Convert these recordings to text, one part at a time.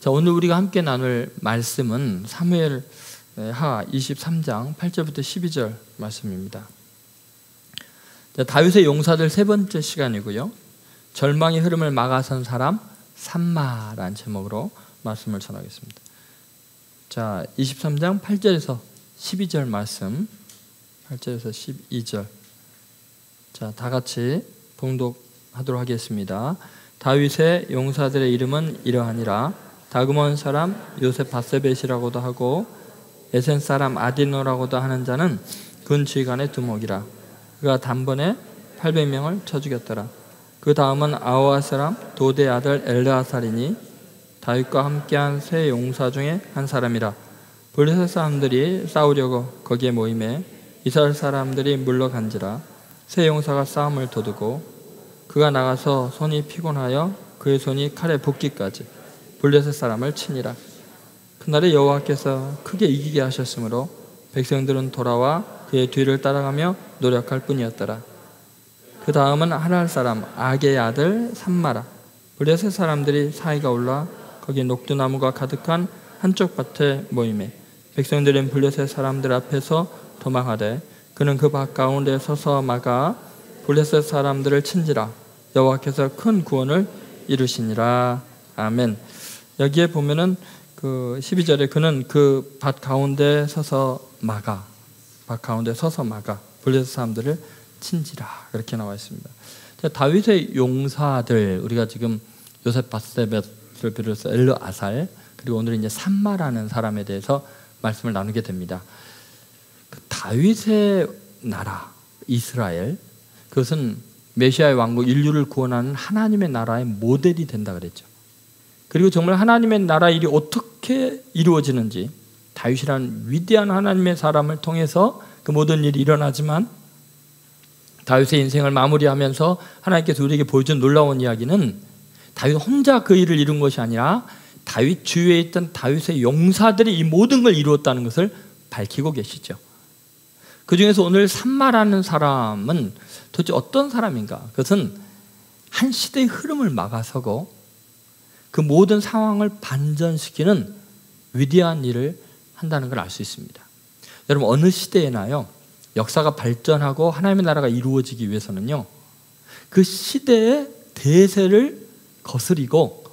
자, 오늘 우리가 함께 나눌 말씀은 사무엘 하 23장 8절부터 12절 말씀입니다. 자, 다윗의 용사들 세 번째 시간이고요. 절망의 흐름을 막아선 사람 삼마라는 제목으로 말씀을 전하겠습니다. 자, 23장 8절에서 12절 말씀, 8절에서 12절. 자, 다 같이 봉독하도록 하겠습니다. 다윗의 용사들의 이름은 이러하니라. 다그몬 사람 요셉 바세벳이라고도 하고 에센 사람 아디노라고도 하는 자는 군 지휘관의 두목이라. 그가 단번에 800명을 쳐 죽였더라. 그 다음은 아호아 사람 도대 아들 엘르아살이니 다윗과 함께한 세 용사 중에 한 사람이라. 블레셋 사람들이 싸우려고 거기에 모임에 이스라엘 사람들이 물러간지라. 세 용사가 싸움을 도두고 그가 나가서 손이 피곤하여 그의 손이 칼에 붓기까지 블레셋 사람을 치니라. 그날에 여호와께서 크게 이기게 하셨으므로 백성들은 돌아와 그의 뒤를 따라가며 노력할 뿐이었더라. 그 다음은 하랄 사람 아게의 아들 삼마라. 블레셋 사람들이 사이가 올라 거기 녹두나무가 가득한 한쪽 밭에 모임에 백성들은 블레셋 사람들 앞에서 도망하되 그는 그 밭 가운데 서서 막아 블레셋 사람들을 친지라. 여호와께서 큰 구원을 이루시니라. 아멘. 여기에 보면은 그 12절에 그는 그 밭 가운데 서서 막아, 밭 가운데 서서 막아 블레셋 사람들을 친지라, 그렇게 나와 있습니다. 자, 다윗의 용사들, 우리가 지금 요셉 바세벳을 비롯해서 엘르아살, 그리고 오늘 이제 삼마라는 사람에 대해서 말씀을 나누게 됩니다. 그 다윗의 나라 이스라엘, 그것은 메시아의 왕국, 인류를 구원하는 하나님의 나라의 모델이 된다 그랬죠. 그리고 정말 하나님의 나라 일이 어떻게 이루어지는지, 다윗이라는 위대한 하나님의 사람을 통해서 그 모든 일이 일어나지만 다윗의 인생을 마무리하면서 하나님께서 우리에게 보여준 놀라운 이야기는 다윗 혼자 그 일을 이룬 것이 아니라 다윗 주위에 있던 다윗의 용사들이 이 모든 걸 이루었다는 것을 밝히고 계시죠. 그 중에서 오늘 삼마라는 사람은 도대체 어떤 사람인가? 그것은 한 시대의 흐름을 막아서고 그 모든 상황을 반전시키는 위대한 일을 한다는 걸 알 수 있습니다. 여러분, 어느 시대에나요, 역사가 발전하고 하나님의 나라가 이루어지기 위해서는요, 그 시대의 대세를 거스리고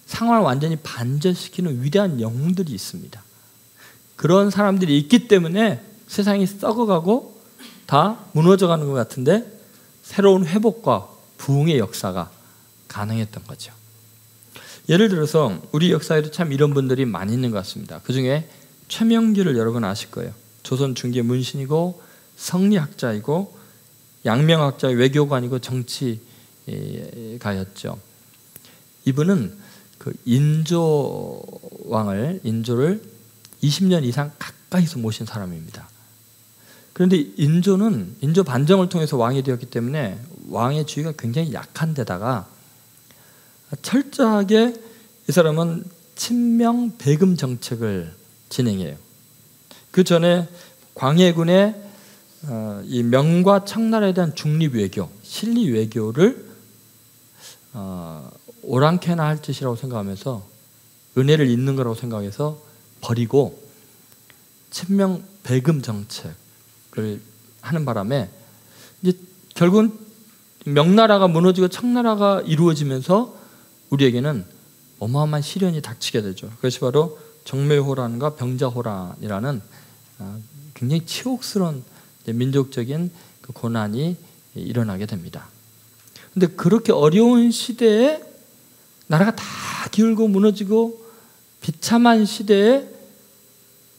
상황을 완전히 반전시키는 위대한 영웅들이 있습니다. 그런 사람들이 있기 때문에 세상이 썩어가고 다 무너져가는 것 같은데 새로운 회복과 부흥의 역사가 가능했던 거죠. 예를 들어서 우리 역사에도 참 이런 분들이 많이 있는 것 같습니다. 그 중에 최명길을 여러분 아실 거예요. 조선 중기 문신이고 성리학자이고 양명학자, 외교관이고 정치가였죠. 이분은 그 인조를 20년 이상 가까이서 모신 사람입니다. 그런데 인조 반정을 통해서 왕이 되었기 때문에 왕의 지위가 굉장히 약한 데다가 철저하게 이 사람은 친명 배금 정책을 진행해요. 그 전에 광해군의 이 명과 청나라에 대한 중립 외교, 실리 외교를 오랑캐나 할 짓이라고 생각하면서 은혜를 잇는 거라고 생각해서 버리고 친명 배금 정책을 하는 바람에 이제 결국은 명나라가 무너지고 청나라가 이루어지면서 우리에게는 어마어마한 시련이 닥치게 되죠. 그것이 바로 정묘호란과 병자호란이라는 굉장히 치욕스러운 민족적인 그 고난이 일어나게 됩니다. 그런데 그렇게 어려운 시대에 나라가 다 기울고 무너지고 비참한 시대에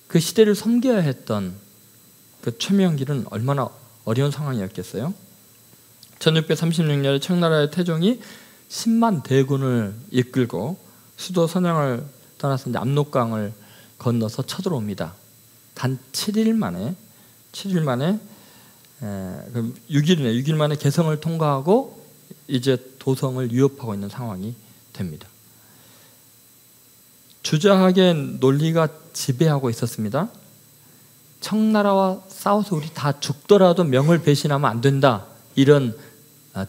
그 시대를 섬겨야 했던 그 최명길은 얼마나 어려운 상황이었겠어요? 1636년에 청나라의 태종이 10만 대군을 이끌고 수도 선양을 떠나서 이제 압록강을 건너서 쳐들어옵니다. 단 7일 만에 6일 만에 개성을 통과하고 이제 도성을 위협하고 있는 상황이 됩니다. 주저하게 논리가 지배하고 있었습니다. 청나라와 싸워서 우리 다 죽더라도 명을 배신하면 안 된다, 이런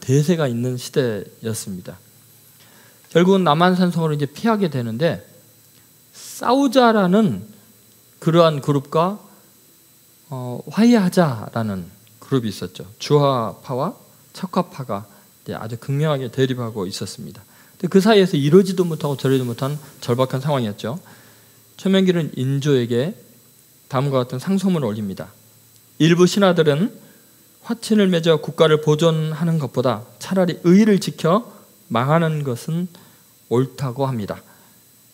대세가 있는 시대였습니다. 결국은 남한산성으로 이제 피하게 되는데, 싸우자라는 그러한 그룹과 화해하자라는 그룹이 있었죠. 주화파와 척화파가 아주 극명하게 대립하고 있었습니다. 그 사이에서 이러지도 못하고 저러지도 못한 절박한 상황이었죠. 최명길은 인조에게 다음과 같은 상소문을 올립니다. 일부 신하들은 화친을 맺어 국가를 보존하는 것보다 차라리 의를 지켜 망하는 것은 옳다고 합니다.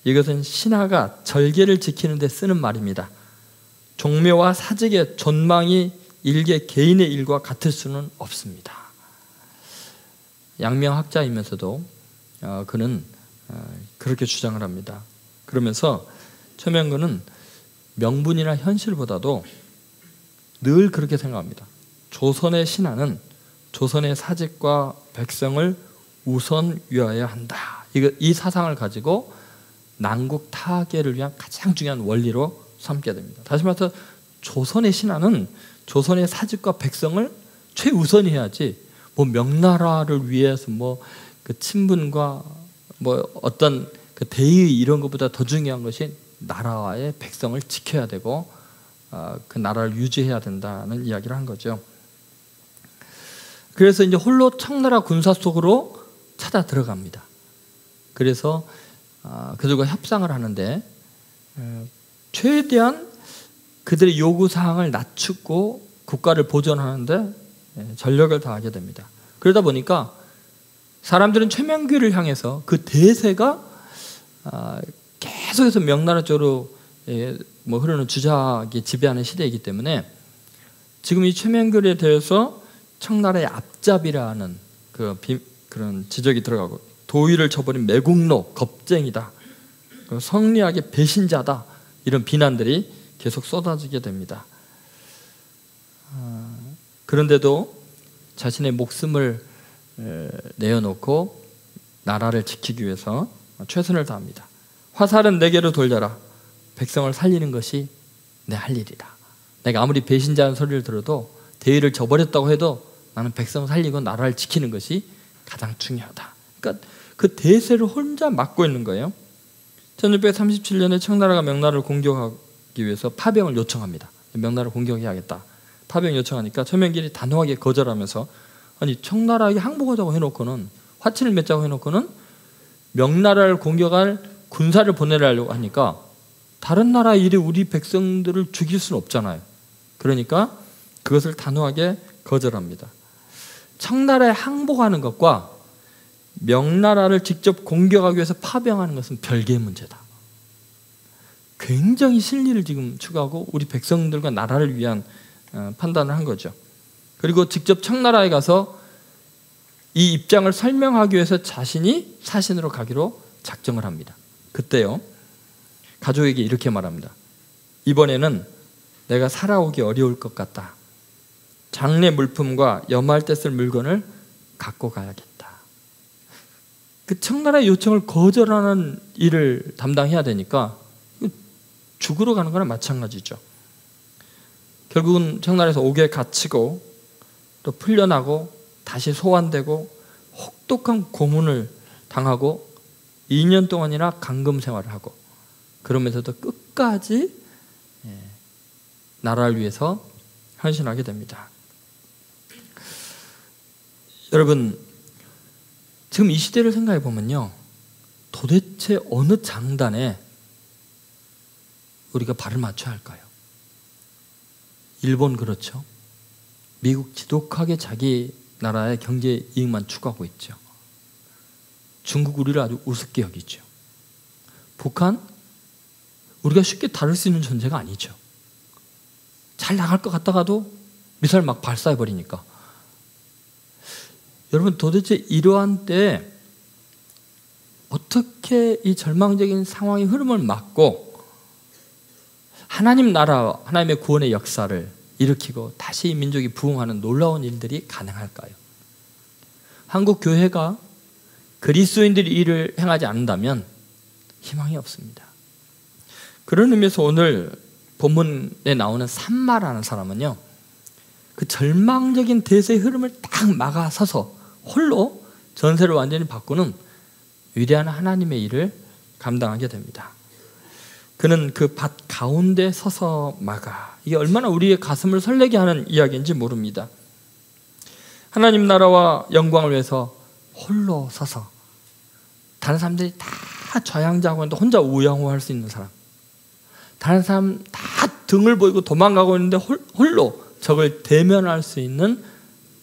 이것은 신하가 절개를 지키는 데 쓰는 말입니다. 종묘와 사직의 존망이 일개 개인의 일과 같을 수는 없습니다. 양명학자이면서도 그는 그렇게 주장을 합니다. 그러면서 최명근은 명분이나 현실보다도 늘 그렇게 생각합니다. 조선의 신하는 조선의 사직과 백성을 우선 위하여야 한다. 이 사상을 가지고 난국 타계를 위한 가장 중요한 원리로 삼게 됩니다. 다시 말해서 조선의 신하는 조선의 사직과 백성을 최우선이 해야지, 뭐 명나라를 위해서 뭐 그 친분과 뭐 어떤 그 대의 이런 것보다 더 중요한 것이 나라의 백성을 지켜야 되고 그 나라를 유지해야 된다는 이야기를 한 거죠. 그래서 이제 홀로 청나라 군사 속으로 찾아 들어갑니다. 그래서 그들과 협상을 하는데 최대한 그들의 요구 사항을 낮추고 국가를 보존하는데 전력을 다하게 됩니다. 그러다 보니까 사람들은 최명길을 향해서 그 대세가 계속해서 명나라 쪽으로 뭐 흐르는 주작이 지배하는 시대이기 때문에 지금 이 최명길에 대해서 청나라의 앞잡이라는 그런 지적이 들어가고, 도의를 저버린 매국노, 겁쟁이다, 성리학의 배신자다, 이런 비난들이 계속 쏟아지게 됩니다. 그런데도 자신의 목숨을 내어놓고 나라를 지키기 위해서 최선을 다합니다. 화살은 내게로 돌려라. 백성을 살리는 것이 내 할 일이다. 내가 아무리 배신자는 소리를 들어도 대의를 저버렸다고 해도 나는 백성을 살리고 나라를 지키는 것이 가장 중요하다. 그러니까 그 대세를 혼자 맡고 있는 거예요. 1637년에 청나라가 명나라를 공격하기 위해서 파병을 요청합니다. 명나라를 공격해야겠다. 파병 요청하니까 최명길이 단호하게 거절하면서, 아니 청나라에게 항복하자고 해놓고는, 화친을 맺자고 해놓고는 명나라를 공격할 군사를 보내려고 하니까 다른 나라 일에 우리 백성들을 죽일 수는 없잖아요. 그러니까 그것을 단호하게 거절합니다. 청나라에 항복하는 것과 명나라를 직접 공격하기 위해서 파병하는 것은 별개의 문제다. 굉장히 실리를 지금 추구하고 우리 백성들과 나라를 위한 판단을 한 거죠. 그리고 직접 청나라에 가서 이 입장을 설명하기 위해서 자신이 사신으로 가기로 작정을 합니다. 그때요, 가족에게 이렇게 말합니다. 이번에는 내가 살아오기 어려울 것 같다. 장례 물품과 염할 때 쓸 물건을 갖고 가야겠다. 그 청나라의 요청을 거절하는 일을 담당해야 되니까 죽으러 가는 거나 마찬가지죠. 결국은 청나라에서 옥에 갇히고 또 풀려나고 다시 소환되고 혹독한 고문을 당하고 2년 동안이나 감금 생활을 하고, 그러면서도 끝까지 나라를 위해서 헌신하게 됩니다. 여러분, 지금 이 시대를 생각해 보면요, 도대체 어느 장단에 우리가 발을 맞춰야 할까요? 일본 그렇죠. 미국 지독하게 자기 나라의 경제 이익만 추구하고 있죠. 중국 우리를 아주 우습게 여기죠. 북한 우리가 쉽게 다룰 수 있는 존재가 아니죠. 잘 나갈 것 같다가도 미사일 막 발사해버리니까. 여러분, 도대체 이러한 때에 어떻게 이 절망적인 상황의 흐름을 막고 하나님 나라, 하나님의 구원의 역사를 일으키고 다시 민족이 부흥하는 놀라운 일들이 가능할까요? 한국 교회가 그리스도인들이 일을 행하지 않는다면 희망이 없습니다. 그런 의미에서 오늘 본문에 나오는 삼마라는 사람은요, 그 절망적인 대세의 흐름을 딱 막아서서 홀로 전세를 완전히 바꾸는 위대한 하나님의 일을 감당하게 됩니다. 그는 그 밭 가운데 서서 막아. 이게 얼마나 우리의 가슴을 설레게 하는 이야기인지 모릅니다. 하나님 나라와 영광을 위해서 홀로 서서, 다른 사람들이 다 좌양자하고 있는데 혼자 우양호할 수 있는 사람, 다른 사람 다 등을 보이고 도망가고 있는데 홀로 적을 대면할 수 있는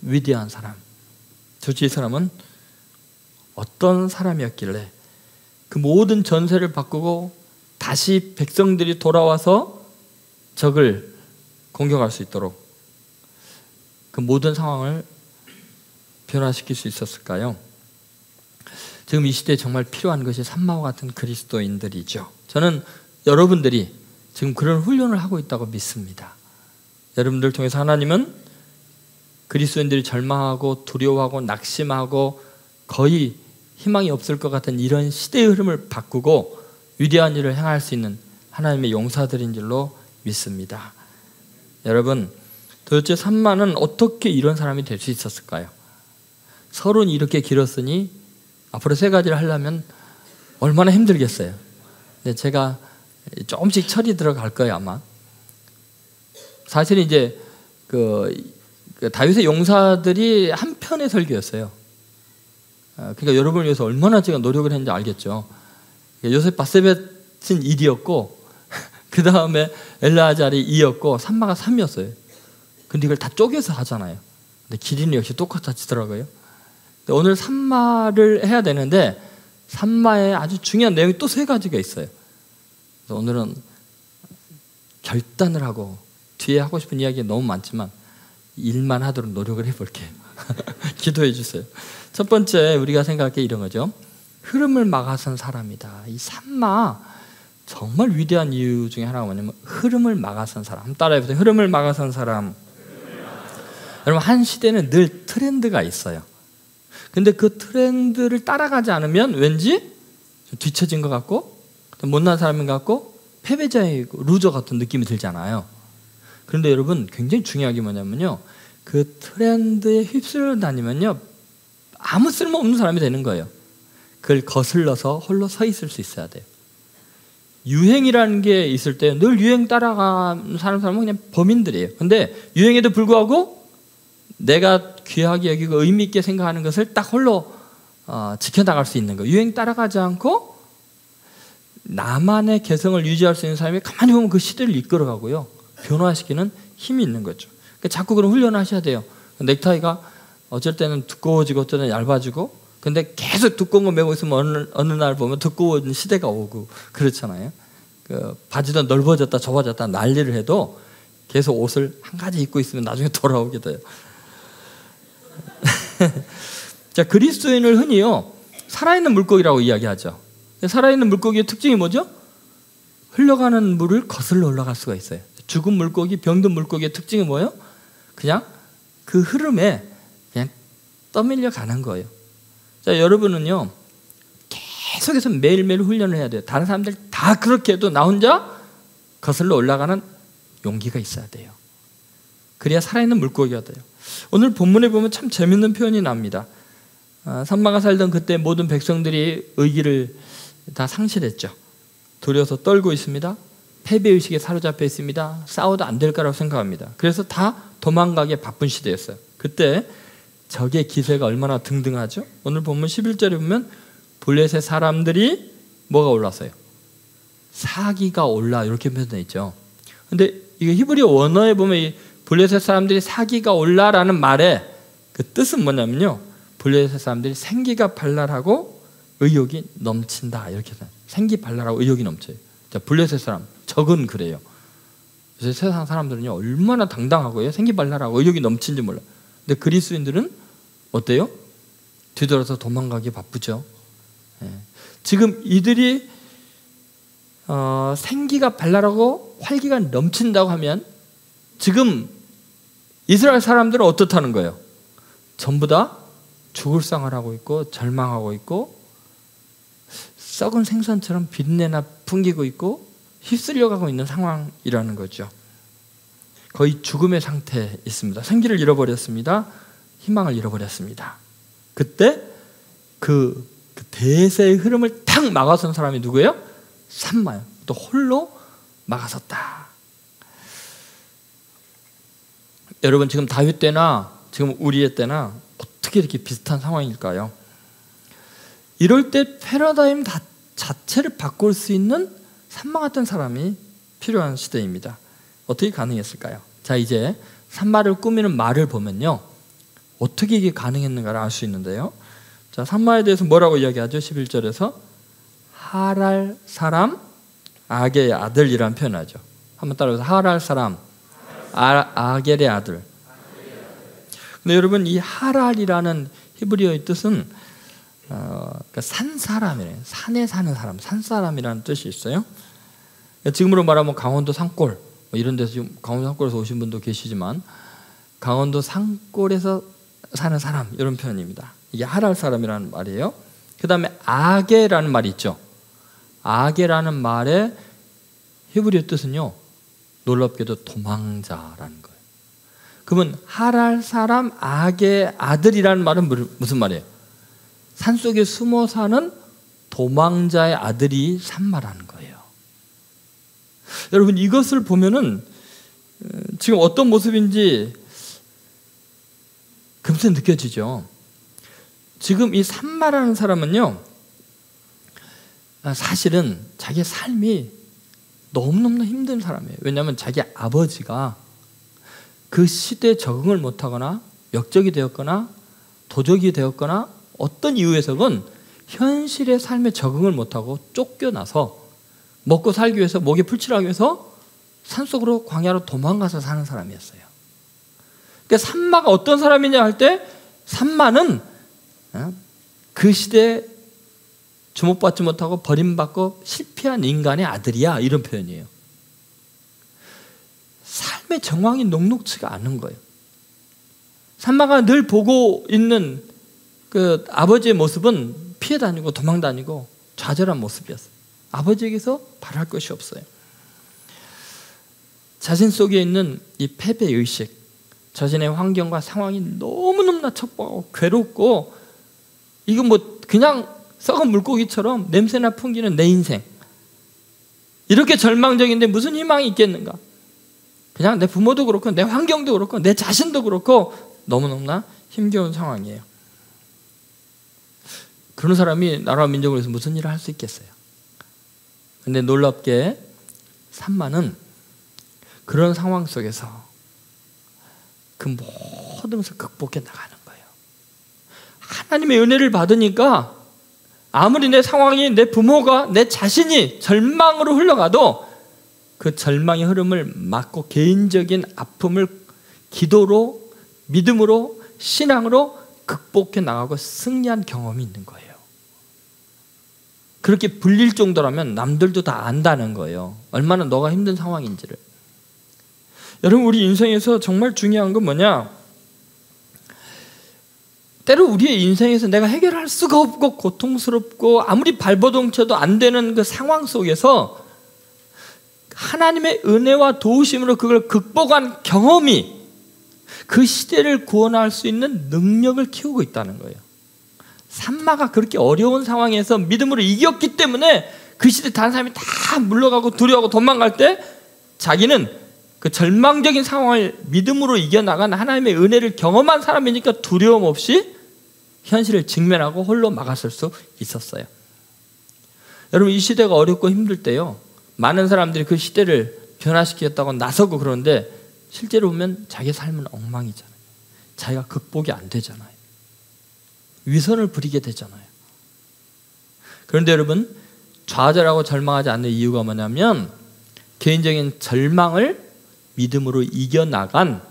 위대한 사람. 도대체 이 사람은 어떤 사람이었길래 그 모든 전세를 바꾸고 다시 백성들이 돌아와서 적을 공격할 수 있도록 그 모든 상황을 변화시킬 수 있었을까요? 지금 이 시대에 정말 필요한 것이 산마와 같은 그리스도인들이죠. 저는 여러분들이 지금 그런 훈련을 하고 있다고 믿습니다. 여러분들 통해서 하나님은 그리스도인들이 절망하고 두려워하고 낙심하고 거의 희망이 없을 것 같은 이런 시대의 흐름을 바꾸고 위대한 일을 행할 수 있는 하나님의 용사들인 줄로 믿습니다. 여러분, 도대체 산마는 어떻게 이런 사람이 될 수 있었을까요? 서론이 이렇게 길었으니 앞으로 3가지를 하려면 얼마나 힘들겠어요. 근데 제가 조금씩 철이 들어갈 거예요, 아마. 사실은 이제 그 다윗의 용사들이 한 편의 설교였어요. 그러니까 여러분을 위해서 얼마나 제가 노력을 했는지 알겠죠. 요셉 바세벳은 1이었고 그 다음에 엘르아잘이 2였고 산마가 3이었어요. 근데 이걸 다 쪼개서 하잖아요. 근데 길이는 역시 똑같아지더라고요. 오늘 산마를 해야 되는데 산마에 아주 중요한 내용이 또 3가지가 있어요. 그래서 오늘은 결단을 하고 뒤에 하고 싶은 이야기가 너무 많지만 일만 하도록 노력을 해볼게요. 기도해 주세요. 첫 번째 우리가 생각할 게 이런 거죠. 흐름을 막아선 사람이다. 이 산마 정말 위대한 이유 중에 하나가 뭐냐면 흐름을 막아선 사람. 한번 따라해보세요. 흐름을 막아선 사람. 여러분, 한 시대는 늘 트렌드가 있어요. 근데 그 트렌드를 따라가지 않으면 왠지 좀 뒤처진 것 같고 못난 사람인 것 같고 패배자이고 루저 같은 느낌이 들잖아요. 그런데 여러분, 굉장히 중요한 게 뭐냐면요, 그 트렌드에 휩쓸려 다니면요 아무 쓸모없는 사람이 되는 거예요. 그걸 거슬러서 홀로 서 있을 수 있어야 돼요. 유행이라는 게 있을 때 늘 유행 따라가는 사람은 그냥 범인들이에요. 근데 유행에도 불구하고 내가 귀하게 여기고 의미 있게 생각하는 것을 딱 홀로 지켜나갈 수 있는 거예요. 유행 따라가지 않고 나만의 개성을 유지할 수 있는 사람이 가만히 보면 그 시대를 이끌어가고요, 변화시키는 힘이 있는 거죠. 그러니까 자꾸 그런 훈련을 하셔야 돼요. 넥타이가 어쩔 때는 두꺼워지고 어쩔 때는 얇아지고, 근데 계속 두꺼운 거 메고 있으면 어느 날 보면 두꺼워진 시대가 오고 그렇잖아요. 그 바지도 넓어졌다 좁아졌다 난리를 해도 계속 옷을 한 가지 입고 있으면 나중에 돌아오게 돼요. 자, 그리스도인을 흔히요 살아있는 물고기라고 이야기하죠. 살아있는 물고기의 특징이 뭐죠? 흘러가는 물을 거슬러 올라갈 수가 있어요. 죽은 물고기, 병든 물고기의 특징이 뭐예요? 그냥 그 흐름에 그냥 떠밀려 가는 거예요. 자, 여러분은요 계속해서 매일매일 훈련을 해야 돼요. 다른 사람들 다 그렇게 해도 나 혼자 거슬러 올라가는 용기가 있어야 돼요. 그래야 살아있는 물고기가 돼요. 오늘 본문에 보면 참 재밌는 표현이 납니다. 산마가 살던 그때 모든 백성들이 의기를 다 상실했죠. 두려워서 떨고 있습니다. 패배의식에 사로잡혀 있습니다. 싸워도 안 될 거라고 생각합니다. 그래서 다 도망가기에 바쁜 시대였어요. 그때 적의 기세가 얼마나 등등하죠. 오늘 본문 11절에 보면 블레셋 사람들이 뭐가 올랐어요? 사기가 올라, 이렇게 표현되어 있죠. 근데 이게 히브리어 원어에 보면 이 블레셋 사람들이 사기가 올라라는 말의 그 뜻은 뭐냐면요, 블레셋 사람들이 생기가 발랄하고 의욕이 넘친다, 이렇게 생기발랄하고 의욕이 넘쳐요. 자, 블레셋 사람, 적은 그래요. 그래서 세상 사람들은요 얼마나 당당하고요 생기발랄하고 의욕이 넘친지 몰라요. 근데 그리스도인들은 어때요? 뒤돌아서 도망가기 바쁘죠. 예. 지금 이들이 생기가 발랄하고 활기가 넘친다고 하면 지금 이스라엘 사람들은 어떻다는 거예요? 전부 다 죽을 상을 하고 있고 절망하고 있고 썩은 생선처럼 비린내나 풍기고 있고 휩쓸려가고 있는 상황이라는 거죠. 거의 죽음의 상태에 있습니다. 생기를 잃어버렸습니다. 희망을 잃어버렸습니다. 그때 대세의 흐름을 탁 막아선 사람이 누구예요? 삼마요. 또 홀로 막아섰다. 여러분, 지금 다윗 때나 지금 우리의 때나 어떻게 이렇게 비슷한 상황일까요? 이럴 때 패러다임 자체를 바꿀 수 있는 삼마 같은 사람이 필요한 시대입니다. 어떻게 가능했을까요? 자, 이제 삼마를 꾸미는 말을 보면요, 어떻게 이게 가능했는가를 알 수 있는데요. 자, 삼마에 대해서 뭐라고 이야기하죠? 11절에서 하랄 사람 아겔의 아들이라는 표현을 하죠. 한번 따라해서 하랄 사람 아겔의 아들. 근데 여러분, 이 하랄이라는 히브리어의 뜻은 그러니까 산 사람이래요. 산에 사는 사람, 산 사람이라는 뜻이 있어요. 지금으로 말하면 강원도 산골, 뭐 이런 데서 지금 강원도 산골에서 오신 분도 계시지만 강원도 산골에서 사는 사람, 이런 표현입니다. 이게 하랄 사람이라는 말이에요. 그 다음에 아게라는 말이 있죠. 아게라는 말의 히브리어 뜻은요, 놀랍게도 도망자라는 거예요. 그러면 하랄 사람 아게 아들이라는 말은 무슨 말이에요? 산속에 숨어 사는 도망자의 아들이 삼마라는 거예요. 여러분, 이것을 보면은 지금 어떤 모습인지 금세 느껴지죠. 지금 이 삼마라는 사람은요, 사실은 자기 삶이 너무너무 힘든 사람이에요. 왜냐하면 자기 아버지가 그 시대에 적응을 못하거나 역적이 되었거나 도적이 되었거나 어떤 이유에서건 현실의 삶에 적응을 못하고 쫓겨나서 먹고 살기 위해서, 목에 풀칠하기 위해서 산속으로, 광야로 도망가서 사는 사람이었어요. 그러니까 삼마가 어떤 사람이냐 할 때, 삼마는 그 시대에 주목받지 못하고 버림받고 실패한 인간의 아들이야, 이런 표현이에요. 삶의 정황이 녹록지가 않은 거예요. 삼마가 늘 보고 있는 그 아버지의 모습은 피해 다니고 도망 다니고 좌절한 모습이었어요. 아버지에게서 바랄 것이 없어요. 자신 속에 있는 이 패배의식, 자신의 환경과 상황이 너무너무나 척박하고 괴롭고, 이거 뭐 그냥 썩은 물고기처럼 냄새나 풍기는 내 인생, 이렇게 절망적인데 무슨 희망이 있겠는가? 그냥 내 부모도 그렇고 내 환경도 그렇고 내 자신도 그렇고 너무너무나 힘겨운 상황이에요. 그런 사람이 나라와 민족을 위해서 무슨 일을 할 수 있겠어요? 근데 놀랍게 삼마는 그런 상황 속에서 그 모든 것을 극복해 나가는 거예요. 하나님의 은혜를 받으니까 아무리 내 상황이, 내 부모가, 내 자신이 절망으로 흘러가도 그 절망의 흐름을 막고 개인적인 아픔을 기도로, 믿음으로, 신앙으로 극복해 나가고 승리한 경험이 있는 거예요. 그렇게 불릴 정도라면 남들도 다 안다는 거예요. 얼마나 너가 힘든 상황인지를. 여러분, 우리 인생에서 정말 중요한 건 뭐냐? 때로 우리의 인생에서 내가 해결할 수가 없고 고통스럽고 아무리 발버둥 쳐도 안 되는 그 상황 속에서 하나님의 은혜와 도우심으로 그걸 극복한 경험이 그 시대를 구원할 수 있는 능력을 키우고 있다는 거예요. 삼마가 그렇게 어려운 상황에서 믿음으로 이겼기 때문에 그 시대 다른 사람이 다 물러가고 두려워하고 도망갈 때 자기는 그 절망적인 상황을 믿음으로 이겨나간 하나님의 은혜를 경험한 사람이니까 두려움 없이 현실을 직면하고 홀로 막았을 수 있었어요. 여러분, 이 시대가 어렵고 힘들 때요, 많은 사람들이 그 시대를 변화시키겠다고 나서고 그러는데 실제로 보면 자기 삶은 엉망이잖아요. 자기가 극복이 안 되잖아요. 위선을 부리게 되잖아요. 그런데 여러분, 좌절하고 절망하지 않는 이유가 뭐냐면 개인적인 절망을 믿음으로 이겨나간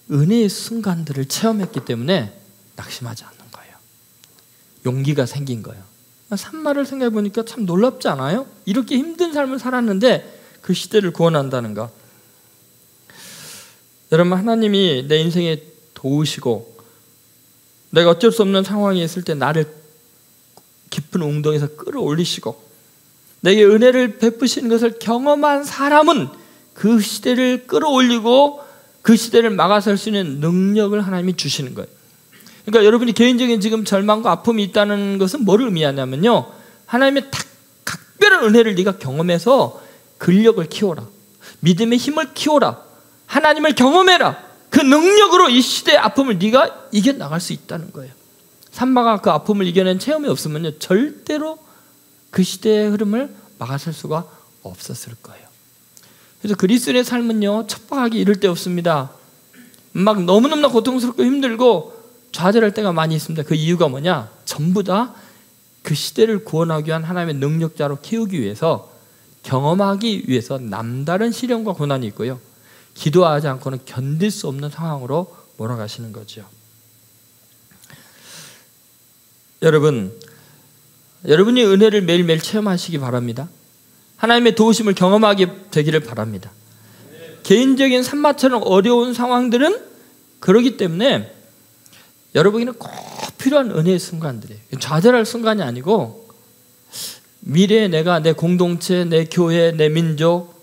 은혜의 순간들을 체험했기 때문에 낙심하지 않는 거예요. 용기가 생긴 거예요. 삼마를 생각해 보니까 참 놀랍지 않아요? 이렇게 힘든 삶을 살았는데 그 시대를 구원한다는 거. 여러분, 하나님이 내 인생에 도우시고 내가 어쩔 수 없는 상황에 있을 때 나를 깊은 웅덩이에서 끌어올리시고 내게 은혜를 베푸시는 것을 경험한 사람은 그 시대를 끌어올리고 그 시대를 막아설 수 있는 능력을 하나님이 주시는 거예요. 그러니까 여러분이 개인적인 지금 절망과 아픔이 있다는 것은 뭘 의미하냐면요, 하나님의 각별한 은혜를 네가 경험해서 근력을 키워라, 믿음의 힘을 키워라, 하나님을 경험해라. 그 능력으로 이 시대의 아픔을 네가 이겨나갈 수 있다는 거예요. 산마가 그 아픔을 이겨낸 체험이 없으면요, 절대로 그 시대의 흐름을 막아설 수가 없었을 거예요. 그래서 그리스도인의 삶은요, 척박하기 이를 데 없습니다. 막 너무너무나 고통스럽고 힘들고 좌절할 때가 많이 있습니다. 그 이유가 뭐냐? 전부 다 그 시대를 구원하기 위한 하나님의 능력자로 키우기 위해서, 경험하기 위해서 남다른 시련과 고난이 있고요, 기도하지 않고는 견딜 수 없는 상황으로 몰아가시는 거죠. 여러분이 은혜를 매일매일 체험하시기 바랍니다. 하나님의 도우심을 경험하게 되기를 바랍니다. 개인적인 산마처럼 어려운 상황들은 그러기 때문에 여러분에게는 꼭 필요한 은혜의 순간들이에요. 좌절할 순간이 아니고, 미래에 내가 내 공동체, 내 교회, 내 민족,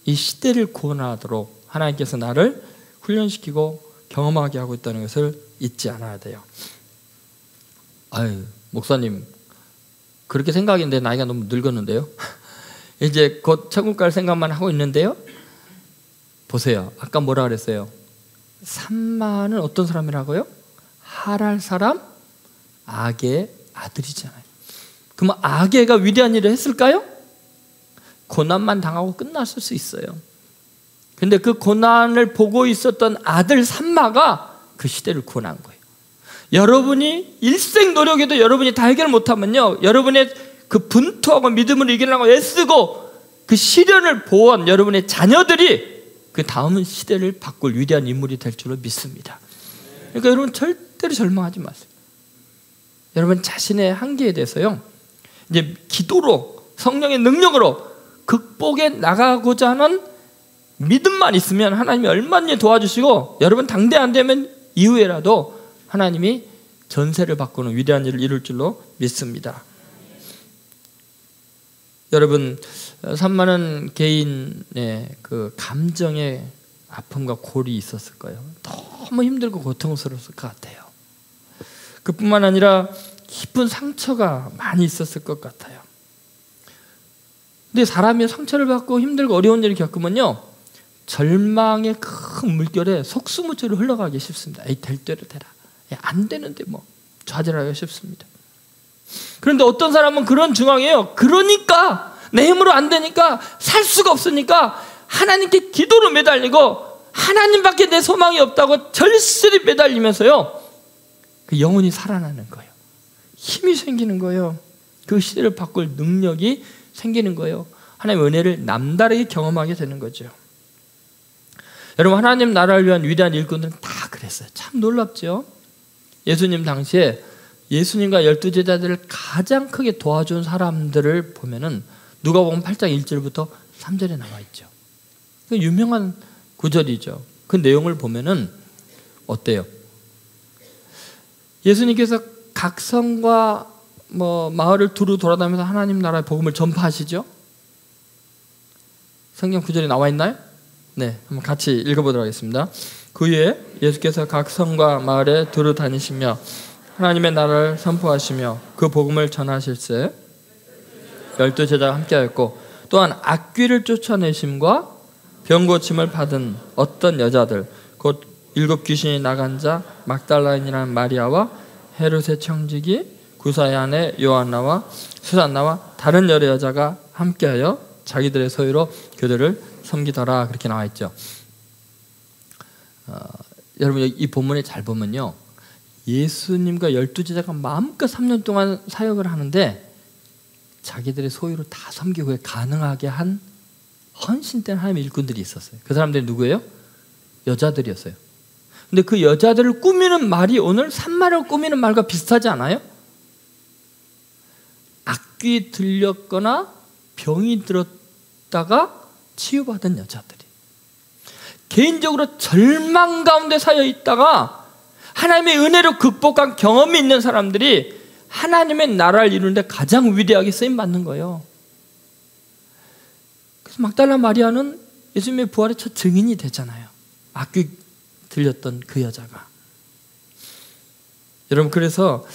이 시대를 구원하도록 하나님께서 나를 훈련시키고 경험하게 하고 있다는 것을 잊지 않아야 돼요. 아유, 목사님 그렇게 생각인데 나이가 너무 늙었는데요. 이제 곧 천국 갈 생각만 하고 있는데요. 보세요. 아까 뭐라 그랬어요? 산마는 어떤 사람이라고요? 하랄 사람, 아게의 아들이잖아요. 그러면 아게가 위대한 일을 했을까요? 고난만 당하고 끝났을 수 있어요. 근데 그 고난을 보고 있었던 아들 산마가 그 시대를 구원한 거예요. 여러분이 일생 노력해도 여러분이 다 해결 못하면요, 여러분의 그 분투하고 믿음을 이기려고 애쓰고 그 시련을 보온 여러분의 자녀들이 그 다음 시대를 바꿀 위대한 인물이 될 줄로 믿습니다. 그러니까 여러분 절대로 절망하지 마세요. 여러분 자신의 한계에 대해서요, 이제 기도로, 성령의 능력으로 극복해 나가고자 하는 믿음만 있으면 하나님이 얼마든지 도와주시고, 여러분 당대 안 되면 이후에라도 하나님이 전세를 바꾸는 위대한 일을 이룰 줄로 믿습니다. 여러분, 산마는 개인의 그 감정의 아픔과 골이 있었을 거예요. 너무 힘들고 고통스러웠을 것 같아요. 그뿐만 아니라 깊은 상처가 많이 있었을 것 같아요. 근데 사람이 상처를 받고 힘들고 어려운 일을 겪으면요, 절망의 큰 물결에 속수무책으로 흘러가기 쉽습니다. 에이, 될 대로 되라. 안 되는데 뭐 좌절하기가 쉽습니다. 그런데 어떤 사람은 그런 중앙이에요. 그러니까 내 힘으로 안 되니까, 살 수가 없으니까 하나님께 기도로 매달리고, 하나님밖에 내 소망이 없다고 절실히 매달리면서요, 그 영혼이 살아나는 거예요. 힘이 생기는 거예요. 그 시대를 바꿀 능력이 생기는 거예요. 하나님의 은혜를 남다르게 경험하게 되는 거죠. 여러분, 하나님 나라를 위한 위대한 일꾼들은 다 그랬어요. 참 놀랍죠. 예수님 당시에 예수님과 12제자들을 가장 크게 도와준 사람들을 보면은 누가복음 8장 1절부터 3절에 나와 있죠. 그 유명한 구절이죠. 그 내용을 보면은 어때요? 예수님께서 각 성과 마을을 두루 돌아다니면서 하나님 나라의 복음을 전파하시죠. 성경 구절이 나와 있나요? 네, 한번 같이 읽어보도록 하겠습니다. 그 후에 예수께서 각 성과 마을에 두루 다니시며 하나님의 나라를 선포하시며 그 복음을 전하실세 12제자가 함께하였고, 또한 악귀를 쫓아내심과 병고침을 받은 어떤 여자들, 곧 7 귀신이 나간 자 막달라인이라는 마리아와 헤롯의 청지기 구사의 아내 요한나와 수산나와 다른 여러 여자가 함께하여 자기들의 소유로 그들을 섬기더라. 그렇게 나와 있죠. 여러분, 이 본문에 잘 보면요, 예수님과 12제자가 마음껏 3년 동안 사역을 하는데 자기들의 소유로 다 섬기고 가능하게 한 헌신된 하나님의 일꾼들이 있었어요. 그 사람들이 누구예요? 여자들이었어요. 근데 그 여자들을 꾸미는 말이 오늘 산마를 꾸미는 말과 비슷하지 않아요? 악귀 들렸거나 병이 들었다가 치유받은 여자들이, 개인적으로 절망 가운데 사여 있다가 하나님의 은혜로 극복한 경험이 있는 사람들이 하나님의 나라를 이루는데 가장 위대하게 쓰임받는 거예요. 그래서 막달라 마리아는 예수님의 부활의 첫 증인이 되잖아요. 악귀 들렸던 그 여자가. 여러분, 그래서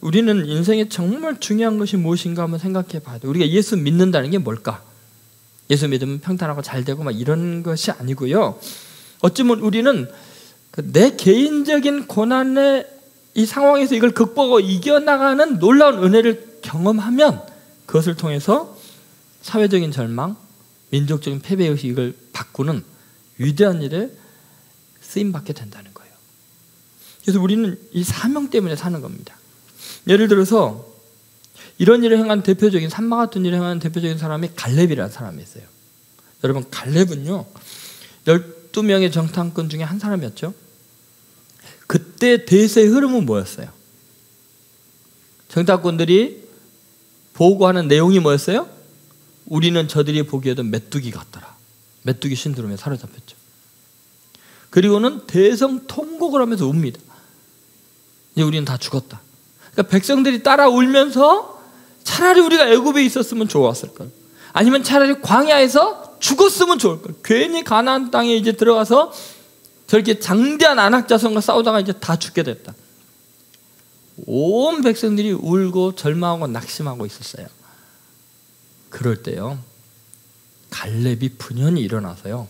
우리는 인생에 정말 중요한 것이 무엇인가 한번 생각해 봐야 돼요. 우리가 예수 믿는다는 게 뭘까? 예수 믿으면 평탄하고 잘 되고 막 이런 것이 아니고요. 어쩌면 우리는 내 개인적인 고난의 이 상황에서 이걸 극복하고 이겨나가는 놀라운 은혜를 경험하면 그것을 통해서 사회적인 절망, 민족적인 패배의식 이걸 바꾸는 위대한 일에 쓰임받게 된다는 거예요. 그래서 우리는 이 사명 때문에 사는 겁니다. 예를 들어서 이런 일을 행한 대표적인, 산마 같은 일을 행하는 대표적인 사람이 갈렙이라는 사람이 있어요. 여러분, 갈렙은요 12명의 정탐꾼 중에 한 사람이었죠. 그때 대세의 흐름은 뭐였어요? 정탐꾼들이 보고하는 내용이 뭐였어요? 우리는 저들이 보기에도 메뚜기 같더라. 메뚜기 신드롬에 사로잡혔죠. 그리고는 대성통곡을 하면서 웁니다. 이제 우리는 다 죽었다. 그러니까 백성들이 따라 울면서 차라리 우리가 애굽에 있었으면 좋았을 걸. 아니면 차라리 광야에서 죽었으면 좋을 걸. 괜히 가나안 땅에 이제 들어가서 저렇게 장대한 아낙 자손과 싸우다가 이제 다 죽게 됐다. 온 백성들이 울고 절망하고 낙심하고 있었어요. 그럴 때요, 갈렙이 분연히 일어나서요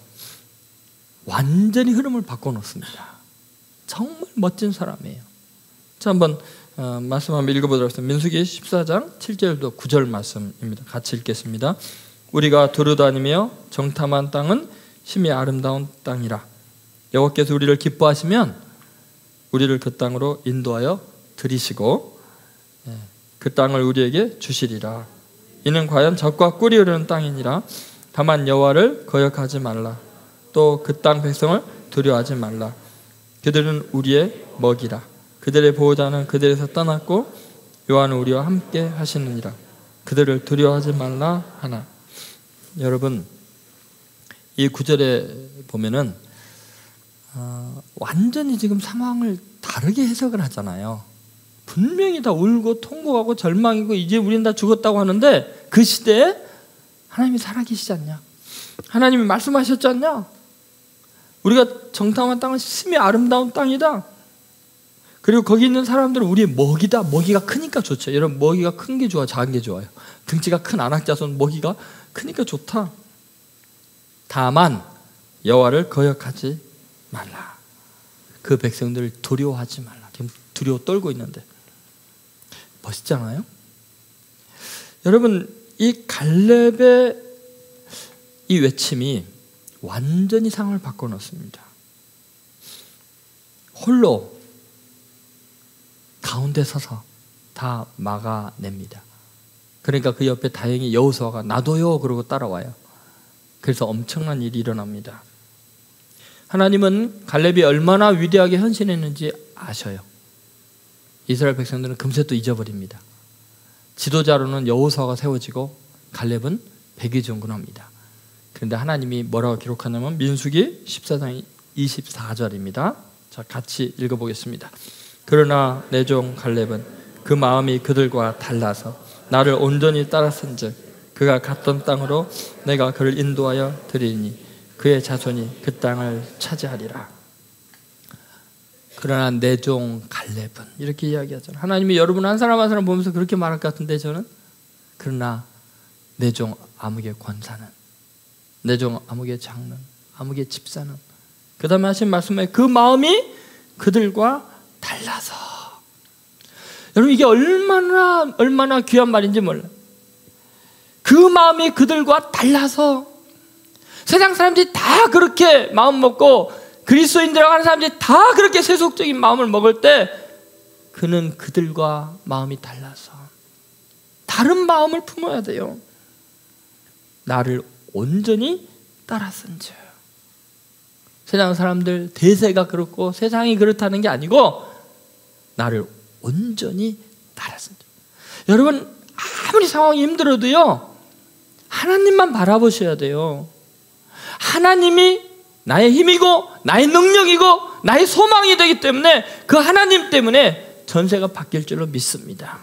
완전히 흐름을 바꿔놓습니다. 정말 멋진 사람이에요. 자, 한번 말씀 한번 읽어보도록 하겠습니다. 민수기 14장 7절도 9절 말씀입니다. 같이 읽겠습니다. 우리가 두루다니며 정탐한 땅은 심히 아름다운 땅이라. 여호와께서 우리를 기뻐하시면 우리를 그 땅으로 인도하여 들이시고 그 땅을 우리에게 주시리라. 이는 과연 젖과 꿀이 흐르는 땅이니라. 다만 여호와를 거역하지 말라. 또 그 땅 백성을 두려워하지 말라. 그들은 우리의 먹이라. 그들의 보호자는 그들에서 떠났고 여호와는 우리와 함께 하시느니라. 그들을 두려워하지 말라 하나. 여러분, 이 구절에 보면은 완전히 지금 상황을 다르게 해석을 하잖아요. 분명히 다 울고 통곡하고 절망이고 이제 우린 다 죽었다고 하는데 그 시대에 하나님이 살아계시지 않냐? 하나님이 말씀하셨지 않냐? 우리가 정탐한 땅은 심히 아름다운 땅이다. 그리고 거기 있는 사람들은 우리의 먹이다. 먹이가 크니까 좋죠. 여러분, 먹이가 큰 게 좋아, 작은 게 좋아요? 등치가 큰 아낙자손 먹이가 크니까 좋다. 다만 여호와를 거역하지 말라. 그 백성들을 두려워하지 말라. 지금 두려워 떨고 있는데 멋있잖아요. 여러분, 이 갈렙의 이 외침이 완전히 상황을 바꿔놓습니다. 홀로 가운데 서서 다 막아냅니다. 그러니까 그 옆에 다행히 여호수아가 나도요 그러고 따라와요. 그래서 엄청난 일이 일어납니다. 하나님은 갈렙이 얼마나 위대하게 헌신했는지 아셔요. 이스라엘 백성들은 금세 또 잊어버립니다. 지도자로는 여호수아가 세워지고 갈렙은 백의종군합니다. 그런데 하나님이 뭐라고 기록하냐면 민수기 14장 24절입니다. 자, 같이 읽어보겠습니다. 그러나 내 종 갈렙은 그 마음이 그들과 달라서 나를 온전히 따랐은즉 그가 갔던 땅으로 내가 그를 인도하여 드리니 그의 자손이 그 땅을 차지하리라. 그러나 내 종 갈렙은 이렇게 이야기하잖아요. 하나님이 여러분 한 사람 한 사람 보면서 그렇게 말할 것 같은데 저는 그러나 내 종 아무개 권사는, 내 종 아무개 장는, 아무개 집사는, 그 다음에 하신 말씀에 그 마음이 그들과 달라서. 여러분, 이게 얼마나 귀한 말인지 몰라요. 그 마음이 그들과 달라서. 세상 사람들이 다 그렇게 마음 먹고 그리스도인들이라고 하는 사람들이 다 그렇게 세속적인 마음을 먹을 때 그는 그들과 마음이 달라서 다른 마음을 품어야 돼요. 나를 온전히 따랐은즉. 세상 사람들 대세가 그렇고 세상이 그렇다는 게 아니고 나를 온전히 따랐습니다. 여러분, 아무리 상황이 힘들어도요 하나님만 바라보셔야 돼요. 하나님이 나의 힘이고 나의 능력이고 나의 소망이 되기 때문에 그 하나님 때문에 전세가 바뀔 줄로 믿습니다.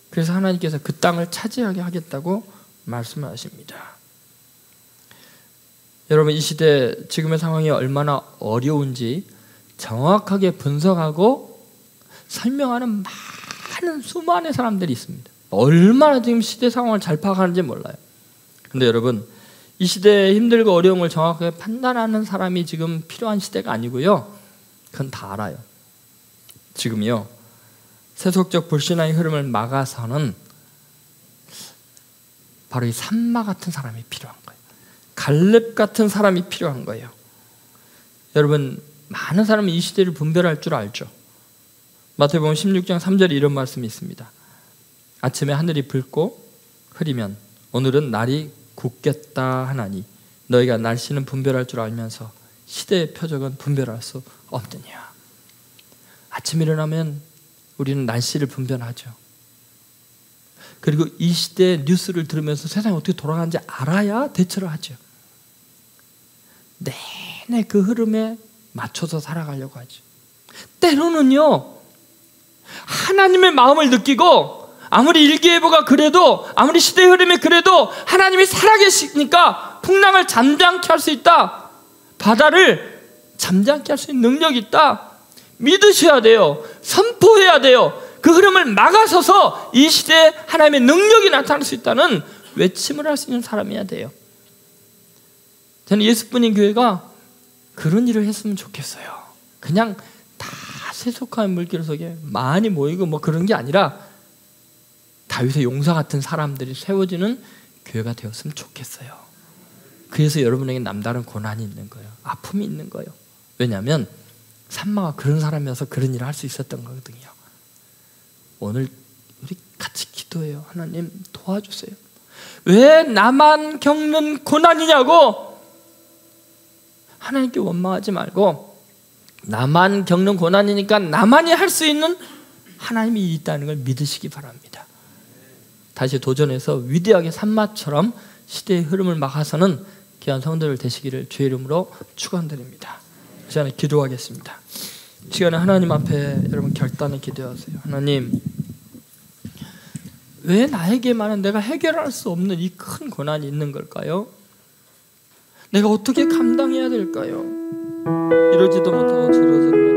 그래서 하나님께서 그 땅을 차지하게 하겠다고 말씀을 하십니다. 여러분, 이 시대 지금의 상황이 얼마나 어려운지 정확하게 분석하고 설명하는 많은 수많은 사람들이 있습니다. 얼마나 지금 시대 상황을 잘 파악하는지 몰라요. 근데 여러분, 이 시대의 힘들고 어려운 걸 정확하게 판단하는 사람이 지금 필요한 시대가 아니고요. 그건 다 알아요. 지금요, 세속적 불신앙의 흐름을 막아서는 바로 이 산마 같은 사람이 필요한 거예요. 갈렙 같은 사람이 필요한 거예요. 여러분, 많은 사람은 이 시대를 분별할 줄 알죠. 마태복음 16장 3절에 이런 말씀이 있습니다. 아침에 하늘이 붉고 흐리면 오늘은 날이 굳겠다 하나니 너희가 날씨는 분별할 줄 알면서 시대의 표적은 분별할 수 없느냐. 아침에 일어나면 우리는 날씨를 분별하죠. 그리고 이 시대의 뉴스를 들으면서 세상이 어떻게 돌아가는지 알아야 대처를 하죠. 내내 그 흐름에 맞춰서 살아가려고 하죠. 때로는요, 하나님의 마음을 느끼고 아무리 일기예보가 그래도, 아무리 시대의 흐름이 그래도 하나님이 살아계시니까 풍랑을 잠잠케 할 수 있다, 바다를 잠잠케 할 수 있는 능력이 있다, 믿으셔야 돼요. 선포해야 돼요. 그 흐름을 막아서서 이 시대에 하나님의 능력이 나타날 수 있다는 외침을 할 수 있는 사람이어야 돼요. 저는 예수뿐인 교회가 그런 일을 했으면 좋겠어요. 그냥 다 세속한 물길 속에 많이 모이고 뭐 그런 게 아니라 다윗의 용사 같은 사람들이 세워지는 교회가 되었으면 좋겠어요. 그래서 여러분에게 남다른 고난이 있는 거예요. 아픔이 있는 거예요. 왜냐하면 산마가 그런 사람이어서 그런 일을 할 수 있었던 거거든요. 오늘 우리 같이 기도해요. 하나님 도와주세요. 왜 나만 겪는 고난이냐고 하나님께 원망하지 말고, 나만 겪는 고난이니까 나만이 할 수 있는 하나님이 있다는 걸 믿으시기 바랍니다. 다시 도전해서 위대하게 산마처럼 시대의 흐름을 막아서는 귀한 성도들 되시기를 주의 이름으로 축원드립니다. 이 시간에 기도하겠습니다. 이 시간에 하나님 앞에 여러분 결단을 기도하세요. 하나님, 왜 나에게만은 내가 해결할 수 없는 이 큰 고난이 있는 걸까요? 내가 어떻게 감당해야 될까요? 이러지도 못하고 저러지도